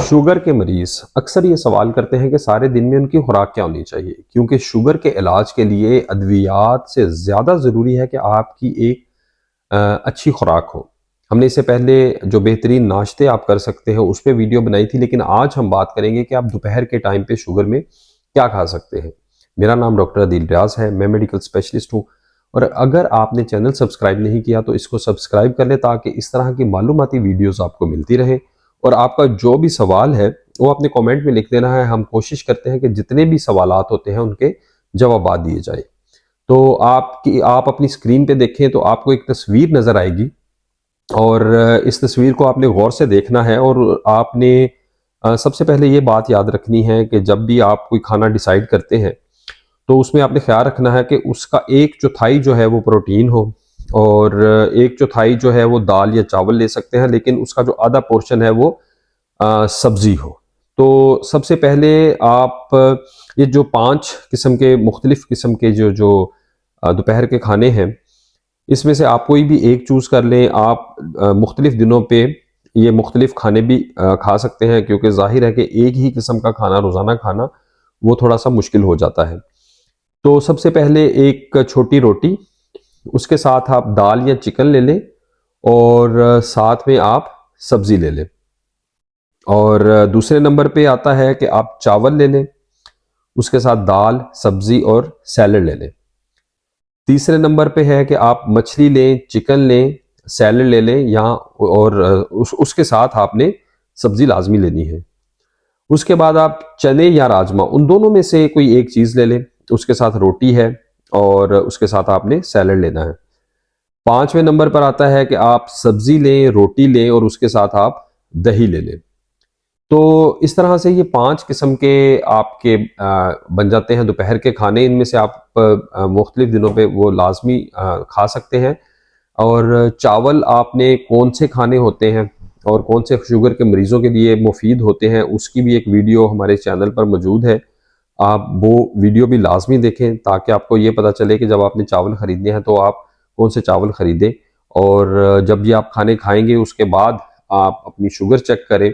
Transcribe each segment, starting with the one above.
Sugar के मरीज अक्सर ये सवाल करते हैं कि सारे दिन में उनकी खुराक क्या होनी चाहिए, क्योंकि शुगर के इलाज के लिए अद्वियात से ज़्यादा ज़रूरी है कि आपकी एक अच्छी खुराक हो। हमने इससे पहले जो बेहतरीन नाश्ते आप कर सकते हैं उस पर वीडियो बनाई थी, लेकिन आज हम बात करेंगे कि आप दोपहर के टाइम पे शुगर में क्या खा सकते हैं। मेरा नाम डॉक्टर अदील रियाज है, मैं मेडिकल स्पेशलिस्ट हूँ। और अगर आपने चैनल सब्सक्राइब नहीं किया तो इसको सब्सक्राइब कर लें, ताकि इस तरह की मालूमाती वीडियोज़ आपको मिलती रहे। और आपका जो भी सवाल है वो अपने कमेंट में लिख देना है। हम कोशिश करते हैं कि जितने भी सवालात होते हैं उनके जवाब दिए जाए। तो आप अपनी स्क्रीन पे देखें तो आपको एक तस्वीर नज़र आएगी, और इस तस्वीर को आपने गौर से देखना है। और आपने सबसे पहले ये बात याद रखनी है कि जब भी आप कोई खाना डिसाइड करते हैं तो उसमें आपने ख्याल रखना है कि उसका एक चौथाई जो है वो प्रोटीन हो, और एक चौथाई जो है वो दाल या चावल ले सकते हैं, लेकिन उसका जो आधा पोर्शन है वो सब्जी हो। तो सबसे पहले आप ये जो 5 किस्म के मुख्तलिफ किस्म के जो जो दोपहर के खाने हैं, इसमें से आप कोई भी एक चूज़ कर लें। आप मुख्तलिफ दिनों पे ये मुख्तलिफ खाने भी खा सकते हैं, क्योंकि जाहिर है कि एक ही किस्म का खाना रोज़ाना खाना वो थोड़ा सा मुश्किल हो जाता है। तो सबसे पहले एक छोटी रोटी, उसके साथ आप दाल या चिकन ले लें, और साथ में आप सब्ज़ी ले लें। और दूसरे नंबर पे आता है कि आप चावल ले लें, उसके साथ दाल, सब्ज़ी और सैलड ले लें। तीसरे नंबर पे है कि आप मछली लें, चिकन लें, सैलड ले लें, या और उसके साथ आपने सब्ज़ी लाजमी लेनी है। उसके बाद आप चने या राजमा, उन दोनों में से कोई एक चीज़ ले लें, उसके साथ रोटी है, और उसके साथ आपने सैलड लेना है। पांचवें नंबर पर आता है कि आप सब्जी लें, रोटी लें, और उसके साथ आप दही ले लें। तो इस तरह से ये 5 किस्म के आपके बन जाते हैं दोपहर के खाने। इनमें से आप मुख्तलिफ दिनों पे वो लाजमी खा सकते हैं। और चावल आपने कौन से खाने होते हैं और कौन से शुगर के मरीजों के लिए मुफीद होते हैं, उसकी भी एक वीडियो हमारे चैनल पर मौजूद है। आप वो वीडियो भी लाजमी देखें, ताकि आपको ये पता चले कि जब आपने चावल ख़रीदने हैं तो आप कौन से चावल ख़रीदें। और जब भी आप खाने खाएंगे उसके बाद आप अपनी शुगर चेक करें,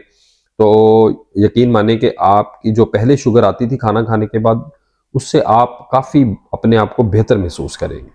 तो यकीन माने कि आपकी जो पहले शुगर आती थी खाना खाने के बाद, उससे आप काफ़ी अपने आप को बेहतर महसूस करेंगे।